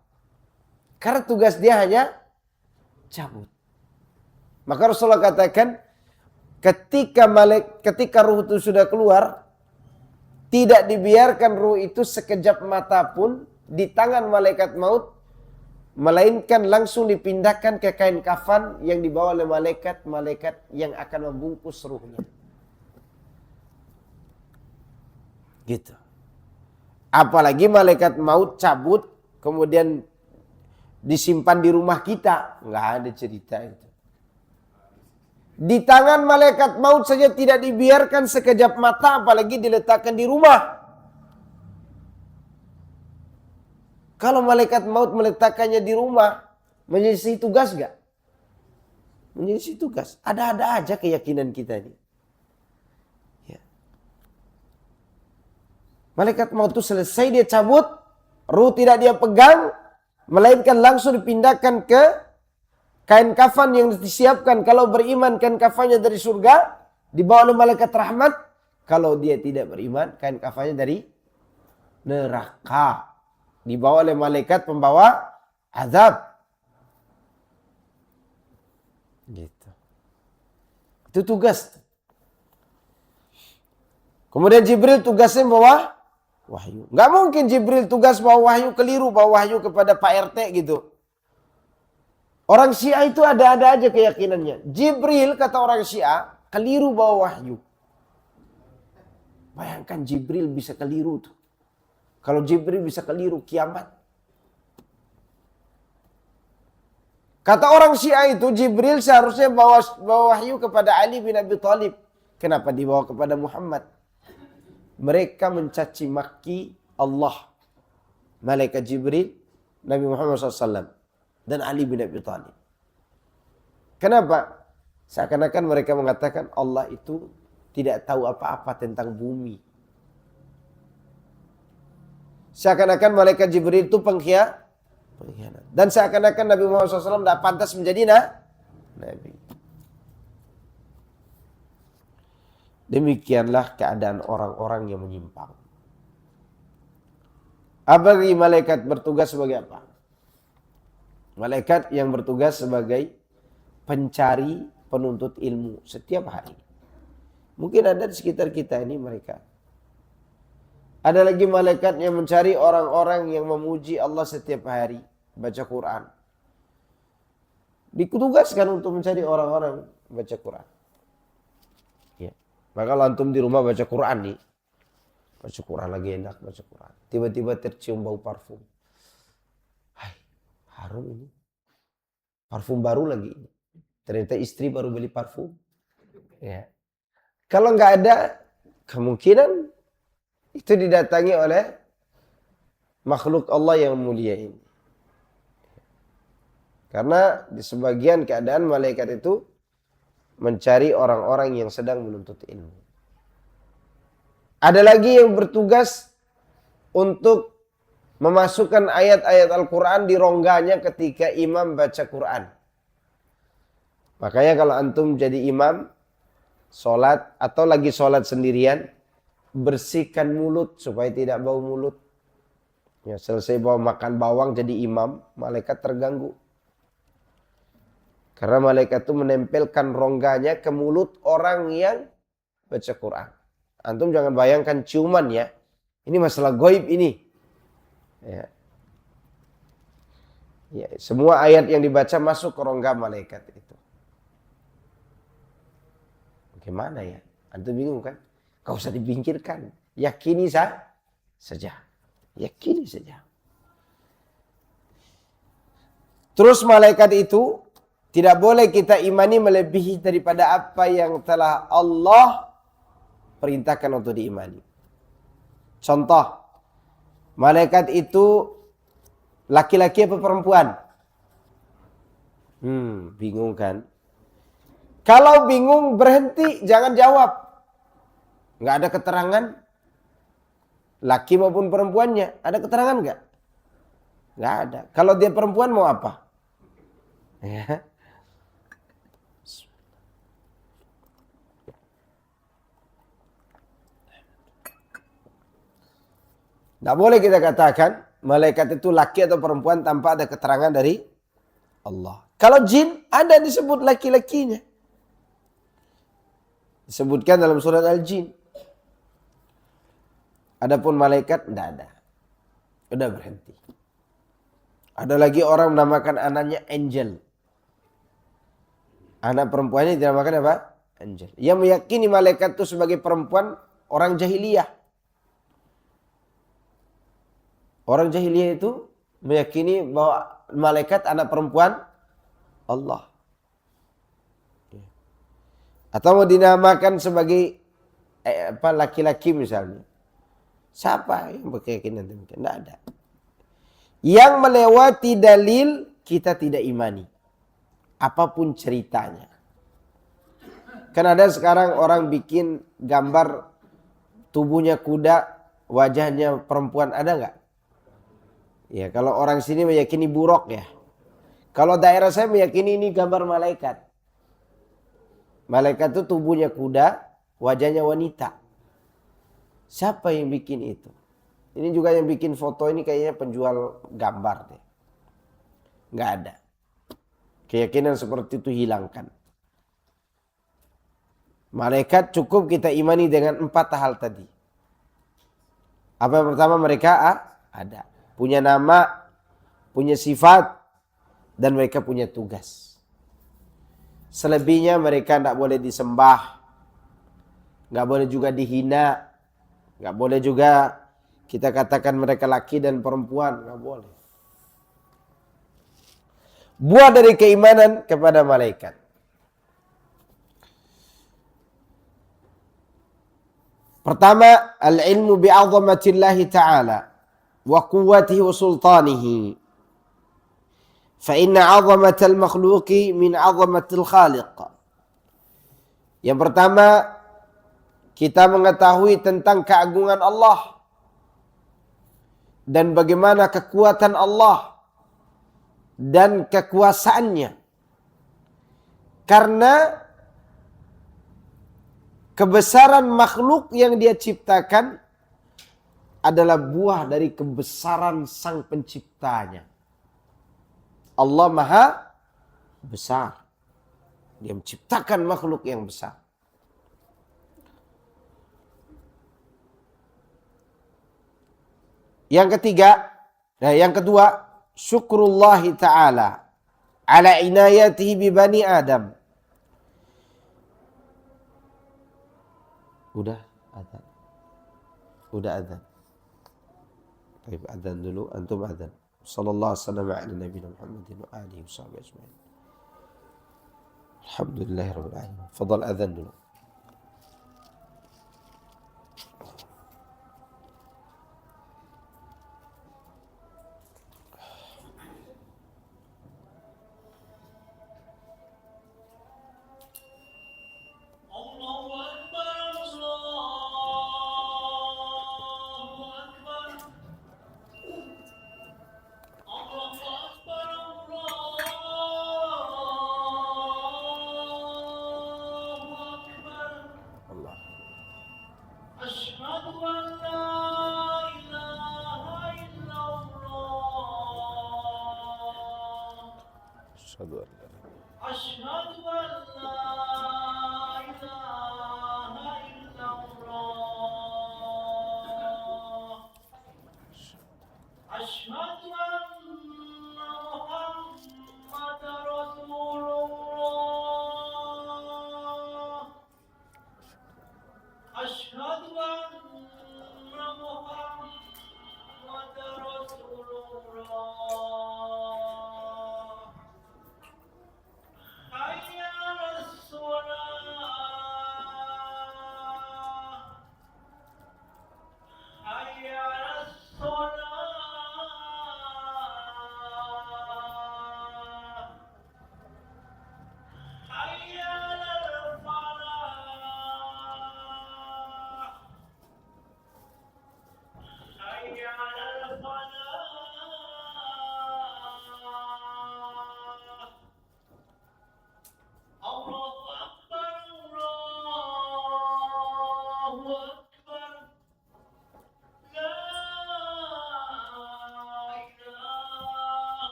S1: Karena tugas dia hanya cabut. Maka Rasulullah katakan, ketika ruh itu sudah keluar, tidak dibiarkan ruh itu sekejap mata pun di tangan malaikat maut, melainkan langsung dipindahkan ke kain kafan yang dibawa oleh malaikat yang akan membungkus ruhnya. Gitu. Apalagi malaikat maut cabut, kemudian disimpan di rumah kita. Nggak ada cerita itu. Di tangan malaikat maut saja tidak dibiarkan sekejap mata, apalagi diletakkan di rumah. Kalau malaikat maut meletakkannya di rumah, menyelesaikan tugas gak? Menyelesaikan tugas. Ada-ada aja keyakinan kita ini. Ya. Malaikat maut itu selesai dia cabut, ruh tidak dia pegang, melainkan langsung dipindahkan ke kain kafan yang disiapkan. Kalau beriman, kain kafannya dari surga, dibawa oleh malaikat rahmat. Kalau dia tidak beriman, kain kafannya dari neraka, dibawa oleh malaikat pembawa azab. Gitu. Itu tugas. Kemudian Jibril tugasnya bawa wahyu. Nggak mungkin Jibril tugas bawa wahyu keliru, bawa wahyu kepada Pak RT gitu. Orang Syiah itu ada-ada aja keyakinannya. Jibril, kata orang Syiah, keliru bawa wahyu. Bayangkan Jibril bisa keliru tuh. Kalau Jibril bisa keliru, kiamat. Kata orang Syiah itu, Jibril seharusnya bawa wahyu kepada Ali bin Abi Thalib. Kenapa dibawa kepada Muhammad? Mereka mencaci maki Allah, malaikat Jibril, Nabi Muhammad SAW, dan Ali bin Abi Thalib. Kenapa? Seakan-akan mereka mengatakan Allah itu tidak tahu apa-apa tentang bumi. Seakan-akan malaikat Jibril itu pengkhianat. Dan seakan-akan Nabi Muhammad SAW tidak pantas menjadi Nabi. Demikianlah keadaan orang-orang yang menyimpang. Apalagi malaikat bertugas sebagai apa? Malaikat yang bertugas sebagai pencari penuntut ilmu setiap hari. Mungkin ada di sekitar kita ini mereka. Ada lagi malaikat yang mencari orang-orang yang memuji Allah setiap hari, baca Quran. Ditugaskan untuk mencari orang-orang baca Quran. Ya. Maka kalau antum di rumah baca Quran nih, baca Quran lagi enak baca Quran. Tiba-tiba tercium bau parfum. Hai, harum ini. Parfum baru lagi. Ternyata istri baru beli parfum. Ya. Kalau nggak ada, kemungkinan itu didatangi oleh makhluk Allah yang mulia ini. Karena di sebagian keadaan malaikat itu mencari orang-orang yang sedang menuntut ilmu. Ada lagi yang bertugas untuk memasukkan ayat-ayat Al-Quran di rongganya ketika imam baca Quran. Makanya kalau antum jadi imam, sholat atau lagi sholat sendirian, bersihkan mulut supaya tidak bau mulut. Ya, selesai bawa makan bawang jadi imam, malaikat terganggu. Karena malaikat itu menempelkan rongganya ke mulut orang yang baca Quran. Antum jangan bayangkan ciuman ya. Ini masalah goib ini. Ya. Ya, semua ayat yang dibaca masuk ke rongga malaikat itu. Bagaimana ya? Antum bingung kan? Gak usah dipinggirkan. Yakini saja. Yakini saja. Terus malaikat itu tidak boleh kita imani melebihi daripada apa yang telah Allah perintahkan untuk diimani. Contoh, malaikat itu laki-laki apa perempuan? Bingung kan? Kalau bingung berhenti, jangan jawab. Nggak ada keterangan. Laki maupun perempuannya, ada keterangan nggak? Nggak ada. Kalau dia perempuan mau apa? Ya. Nggak boleh kita katakan malaikat itu laki atau perempuan tanpa ada keterangan dari Allah. Kalau jin ada disebut laki-lakinya. Disebutkan dalam surat Al-Jin. Adapun malaikat tidak ada. Udah berhenti. Ada lagi orang menamakan anaknya Angel. Anak perempuannya dinamakan apa? Angel. Yang meyakini malaikat itu sebagai perempuan orang jahiliyah. Orang jahiliyah itu meyakini bahwa malaikat anak perempuan Allah. Atau mau dinamakan sebagai laki-laki misalnya. Siapa yang berkeyakinan demikian? Tidak ada. Yang melewati dalil kita tidak imani. Apapun ceritanya. Kan ada sekarang orang bikin gambar tubuhnya kuda, wajahnya perempuan, ada nggak? Ya, kalau orang sini meyakini buruk ya. Kalau daerah saya meyakini ini gambar malaikat. Malaikat itu tubuhnya kuda, wajahnya wanita. Siapa yang bikin itu? Ini juga yang bikin foto ini kayaknya penjual gambar deh. Nggak ada. Keyakinan seperti itu hilangkan. Malaikat cukup kita imani dengan 4 hal tadi. Apa yang pertama, mereka ada. Punya nama, punya sifat, dan mereka punya tugas. Selebihnya mereka tidak boleh disembah. Nggak boleh juga dihina. Nggak boleh juga kita katakan mereka laki dan perempuan. Nggak boleh. Buah dari keimanan kepada malaikat. Pertama, al-ilmu bi'azamatillahi ta'ala wa quwwatihi wa sultanihi. Fa inna 'azamatal makhluqi min 'azamatil khaliq. Yang pertama, kita mengetahui tentang keagungan Allah dan bagaimana kekuatan Allah dan kekuasaannya. Karena kebesaran makhluk yang dia ciptakan adalah buah dari kebesaran sang penciptanya. Allah Maha Besar. Dia menciptakan makhluk yang besar. Yang kedua, syukrullahi ta'ala ala inayatihi bi bani Adam. Udah azan. Baik, azan dulu, antum azan. Sallallahu alaihi wasallam ala nabiyina Muhammadin wa alihi washabihi ajma'in. Alhamdulillahirabbil alamin. Fadal azan dulu.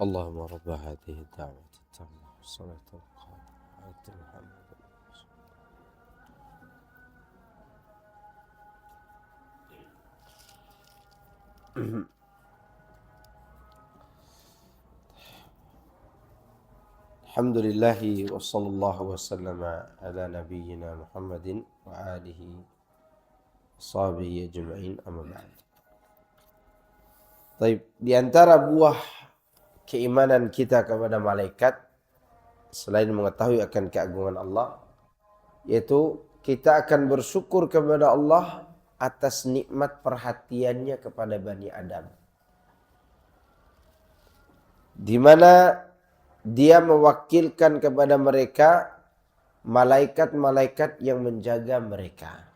S1: Allahumma rabb hadhihi ad-da'wati at-tammah was-salatu al-qa'imah ati Muhammad. Alhamdulillahi wa sallallahu wa sallama ala nabiyyina Muhammadin wa alihi sahbihi ajma'in, amma ba'd. Baik, di antara buah keimanan kita kepada malaikat selain mengetahui akan keagungan Allah, yaitu kita akan bersyukur kepada Allah atas nikmat perhatiannya kepada Bani Adam, di mana Dia mewakilkan kepada mereka malaikat-malaikat yang menjaga mereka.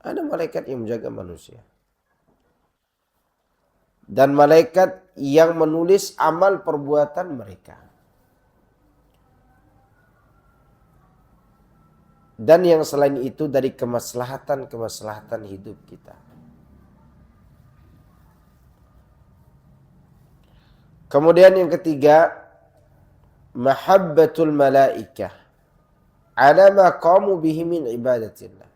S1: Ada malaikat yang menjaga manusia. Dan malaikat yang menulis amal perbuatan mereka. Dan yang selain itu dari kemaslahatan hidup kita. Kemudian yang ketiga, mahabbatul malaikah ala ma qamu bihi min ibadatillah.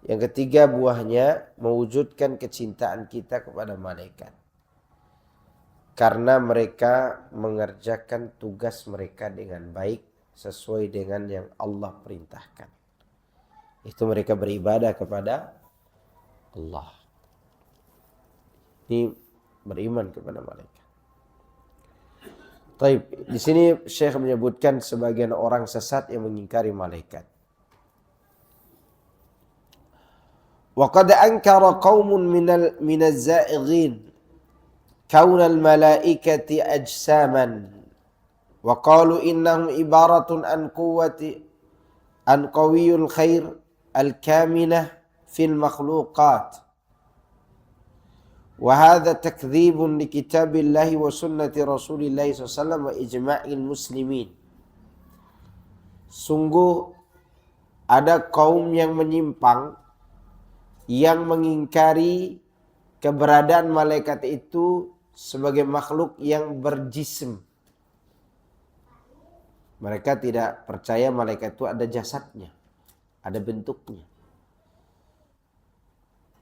S1: Yang ketiga buahnya mewujudkan kecintaan kita kepada malaikat, karena mereka mengerjakan tugas mereka dengan baik sesuai dengan yang Allah perintahkan. Itu mereka beribadah kepada Allah. Ini beriman kepada malaikat. Taib, di sini Syekh menyebutkan sebagian orang sesat yang mengingkari malaikat. Wa qad ankara qaumun minaz za'ighin kaunal malaikati ajsaman wa qalu innahum ibaratun an qawiyul khair al-kaminah fil makhluqat. وهذا تكذيب لكتاب الله وسنة رسول الله صلى الله عليه وسلم وإجماع المسلمين. Sungguh ada kaum yang menyimpang yang mengingkari keberadaan malaikat itu sebagai makhluk yang berjism. Mereka tidak percaya malaikat itu ada jasadnya, ada bentuknya.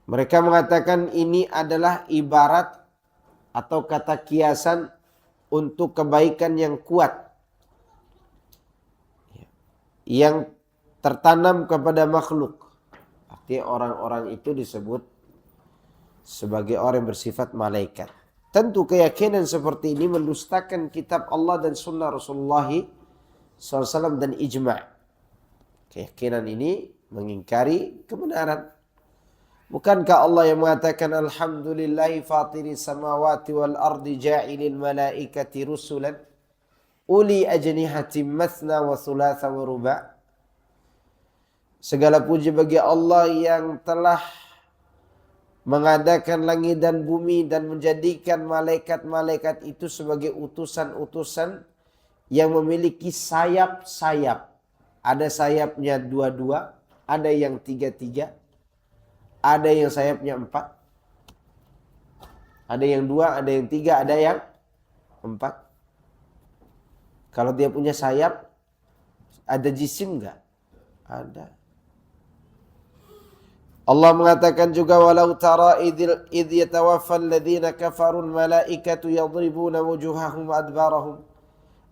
S1: Mereka mengatakan ini adalah ibarat atau kata kiasan untuk kebaikan yang kuat, yang tertanam kepada makhluk. Artinya orang-orang itu disebut sebagai orang yang bersifat malaikat. Tentu keyakinan seperti ini mendustakan kitab Allah dan sunnah Rasulullah SAW dan ijma'. Keyakinan ini mengingkari kebenaran. Bukankah Allah yang mengatakan alhamdulillahi fatiri samawati wal ardi ja'ilil malaikati rusulan uli ajnihatim mathna wa thulatha wa ruba'. Segala puji bagi Allah yang telah mengadakan langit dan bumi dan menjadikan malaikat-malaikat itu sebagai utusan-utusan yang memiliki sayap-sayap. Ada sayapnya dua-dua, ada yang tiga-tiga. Ada yang sayapnya 4, ada yang 2, ada yang 3, ada yang 4. Kalau dia punya sayap, ada jisim enggak? Ada. Allah mengatakan juga walau tara idh yatawaffal ladzina kafarul malaikatu yadribuna wujuhahum wa adbarahum.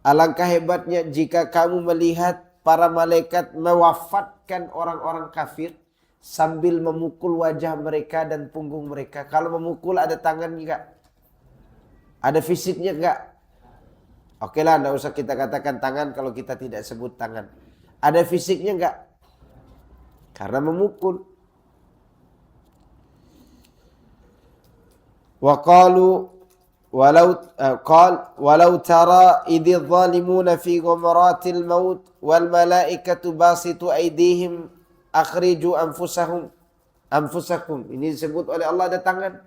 S1: Alangkah hebatnya jika kamu melihat para malaikat mewafatkan orang-orang kafir sambil memukul wajah mereka dan punggung mereka. Kalau memukul ada tangan enggak? Ada fisiknya enggak? Oke lah, enggak usah kita katakan tangan kalau kita tidak sebut tangan. Ada fisiknya enggak? Karena memukul. Wa qalu walau tara idh zalimuna fi ghamaratil maut wal malaikatu basitu aydihim akhriju anfusakum. Ini disebut oleh Allah ada tangan.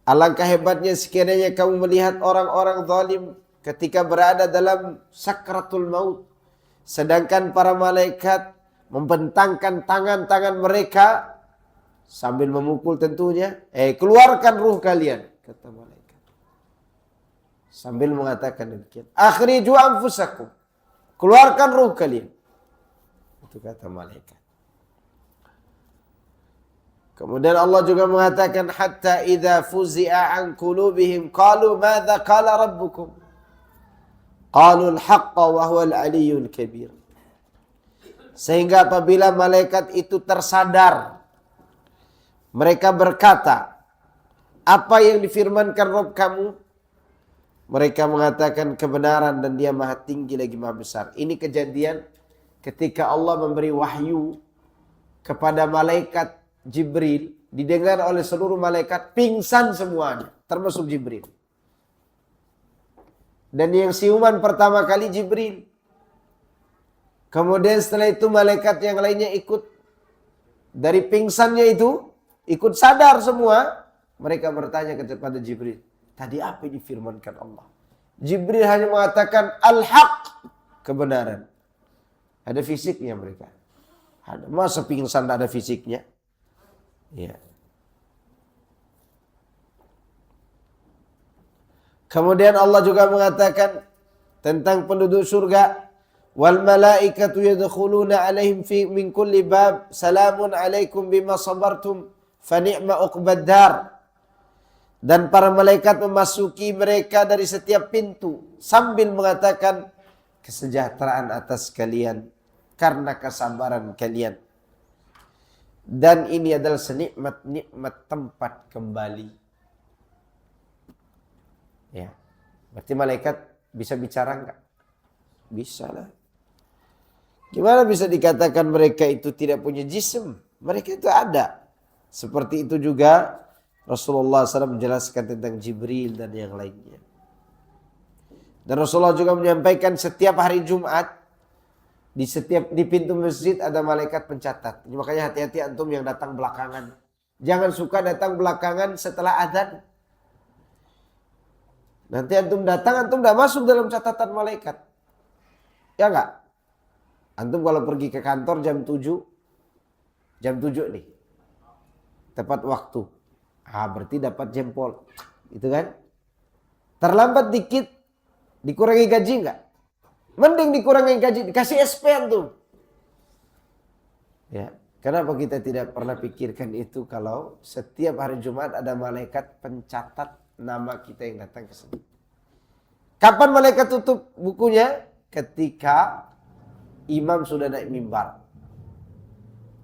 S1: Alangkah hebatnya sekiranya kamu melihat orang-orang zalim ketika berada dalam sakratul maut, sedangkan para malaikat membentangkan tangan-tangan mereka sambil memukul tentunya. Keluarkan ruh kalian, kata malaikat. Sambil mengatakan demikian. Akhriju anfusakum. Keluarkan ruh kalian. Itu kata malaikat. Kemudian Allah juga mengatakan hatta idza fuzi'a an qulubihim qalu madza qala rabbukum. Qalu al-haqqa wa huwa al-aliyyul kabir. Sehingga apabila malaikat itu tersadar, mereka berkata, apa yang difirmankan Rabb kamu? Mereka mengatakan kebenaran dan dia maha tinggi lagi maha besar. Ini kejadian ketika Allah memberi wahyu kepada malaikat Jibril, didengar oleh seluruh malaikat, pingsan semuanya, termasuk Jibril. Dan yang siuman pertama kali Jibril. Kemudian setelah itu malaikat yang lainnya ikut. Dari pingsannya itu, ikut sadar semua. Mereka bertanya kepada Jibril, tadi apa yang difirmankan Allah? Jibril hanya mengatakan al-haq, kebenaran. Ada fisiknya mereka. Masa pingsan tidak ada fisiknya? Ya. Kemudian Allah juga mengatakan tentang penduduk surga, wal malaikatu yadkhuluna alaihim min kulli bab salamun alaikum bima sabartum fa ni'ma uqbad dar. Dan para malaikat memasuki mereka dari setiap pintu sambil mengatakan kesejahteraan atas kalian karena kesabaran kalian. Dan ini adalah senikmat-nikmat tempat kembali. Ya. Berarti malaikat bisa bicara enggak? Bisa lah. Gimana bisa dikatakan mereka itu tidak punya jism? Mereka itu ada. Seperti itu juga Rasulullah SAW menjelaskan tentang Jibril dan yang lainnya. Dan Rasulullah juga menyampaikan setiap hari Jumat di pintu masjid ada malaikat pencatat. Makanya hati-hati antum yang datang belakangan. Jangan suka datang belakangan setelah adzan. Nanti antum datang, antum udah masuk dalam catatan malaikat. Ya enggak? Antum kalau pergi ke kantor jam 7 nih. Tepat waktu. Berarti dapat jempol. Itu kan? Terlambat dikit, dikurangi gaji enggak? Mending dikurangi gaji, dikasih SP antum. Ya, kenapa kita tidak pernah pikirkan itu kalau setiap hari Jumat ada malaikat pencatat nama kita yang datang ke sini. Kapan malaikat tutup bukunya? Ketika imam sudah naik mimbar.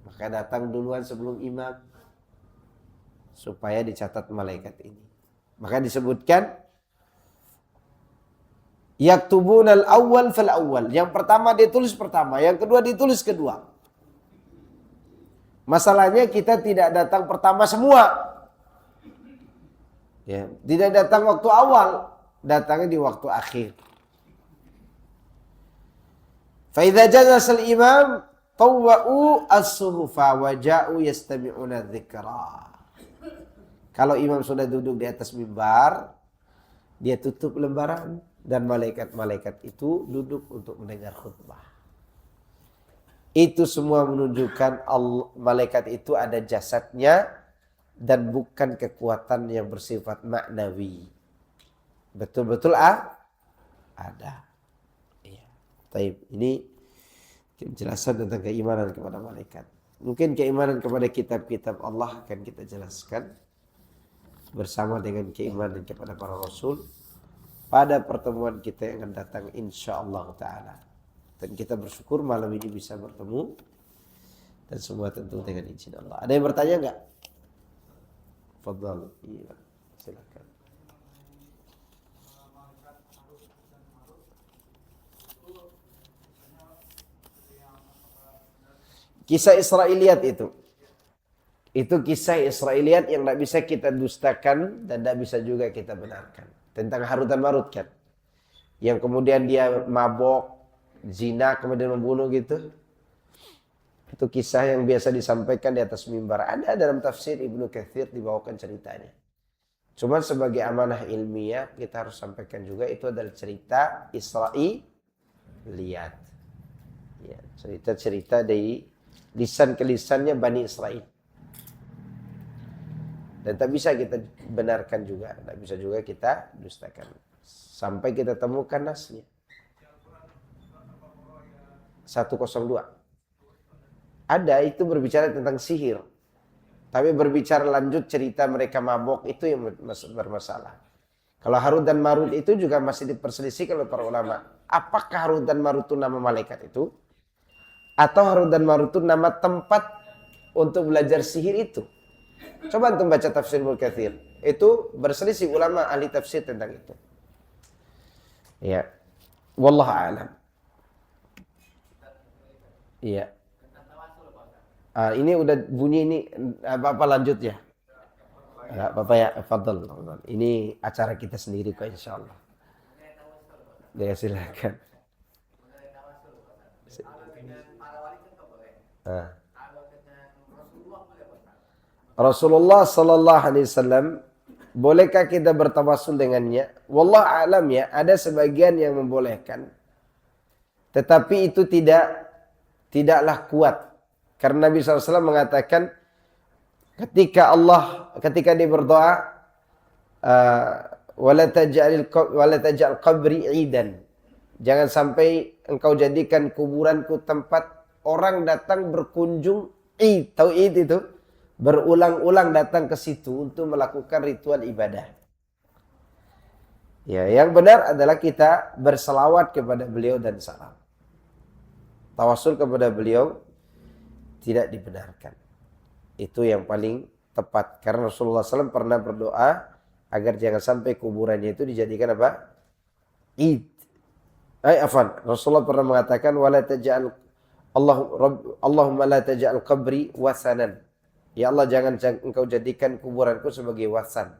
S1: Maka datang duluan sebelum imam supaya dicatat malaikat ini. Maka disebutkan yaktubunal awwal fal awwal. Yang pertama ditulis pertama, yang kedua ditulis kedua. Masalahnya kita tidak datang pertama semua. Ya, tidak datang waktu awal, datangnya di waktu akhir. Fa idza jalasa al-imam tawwa'u as-suhufa wa ja'u yastami'una dzikra. Kalau imam sudah duduk di atas mimbar, dia tutup lembaran dan malaikat-malaikat itu duduk untuk mendengar khutbah. Itu semua menunjukkan malaikat itu ada jasadnya dan bukan kekuatan yang bersifat maknawi. Betul-betul ada. Iya. Taib. Ini penjelasan tentang keimanan kepada malaikat. Mungkin keimanan kepada kitab-kitab Allah akan kita jelaskan bersama dengan keimanan kepada para rasul pada pertemuan kita yang akan datang insyaallah taala. Dan kita bersyukur malam ini bisa bertemu dan semua tentu dengan izin Allah. Ada yang bertanya enggak? Fadhal. Iya. Silakan. Kisah Israiliyat itu. Itu kisah Israiliyat yang tidak bisa kita dustakan dan tidak bisa juga kita benarkan. Tentang Harut dan Marut kan. Yang kemudian dia mabok, zina, kemudian membunuh gitu. Itu kisah yang biasa disampaikan di atas mimbar. Ada dalam tafsir Ibnu Katsir dibawakan ceritanya. Cuma sebagai amanah ilmiah kita harus sampaikan juga itu adalah cerita Israiliyat. Ya, cerita-cerita dari lisan ke lisannya Bani Israel. Dan tak bisa kita benarkan juga, tak bisa juga kita dustakan. Sampai kita temukan nasnya. 102. Ada, itu berbicara tentang sihir. Tapi berbicara lanjut cerita mereka mabok itu yang bermasalah. Kalau Harut dan Marut itu juga masih diperselisihkan oleh para ulama. Apakah Harut dan Marut itu nama malaikat itu? Atau Harut dan Marut itu nama tempat untuk belajar sihir itu? Coba antum baca tafsir Ibnu Katsir. Itu berselisih ulama ahli tafsir tentang itu. Ya. Wallahu a'lam. Iya. Ini udah bunyi ini apa lanjut ya? Enggak apa-apa ya, fadhal. Ini acara kita sendiri kok insyaallah. Ya silakan. Rasulullah sallallahu alaihi wasallam, bolehkah kita bertawassul dengannya? Wallahu a'lam ya, ada sebagian yang membolehkan. Tetapi itu tidaklah kuat. Karena Nabi SAW mengatakan ketika dia berdoa wala taj'al qabri idan. Jangan sampai engkau jadikan kuburanku tempat orang datang berkunjung tahu itu berulang-ulang datang ke situ untuk melakukan ritual ibadah. Ya, yang benar adalah kita berselawat kepada beliau dan salam. Tawassul kepada beliau tidak dibenarkan. Itu yang paling tepat. Karena Rasulullah SAW pernah berdoa agar jangan sampai kuburannya itu dijadikan apa? Id. Rasulullah pernah mengatakan wala taj'al Allahumma la taj'al qabri wasanan. Ya Allah, jangan engkau jadikan kuburanku sebagai wasan.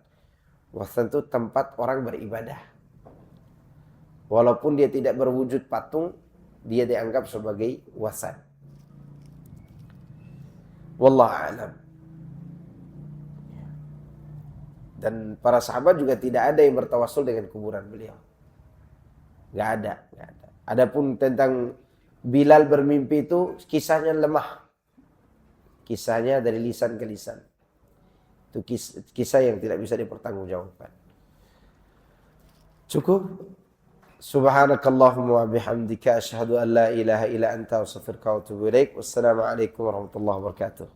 S1: Wasan itu tempat orang beribadah. Walaupun dia tidak berwujud patung, dia dianggap sebagai wasan. Wallahu a'lam. Dan para sahabat juga tidak ada yang bertawassul dengan kuburan beliau. Gak ada. Adapun tentang Bilal bermimpi itu kisahnya lemah. Kisahnya dari lisan ke lisan. Itu kisah yang tidak bisa dipertanggungjawabkan. Cukup. Subhanakallahumma wa bihamdika asyhadu an la ilaha illa anta astaghfiruka wa atubu ilaik. Wassalamualaikum warahmatullahi wabarakatuh.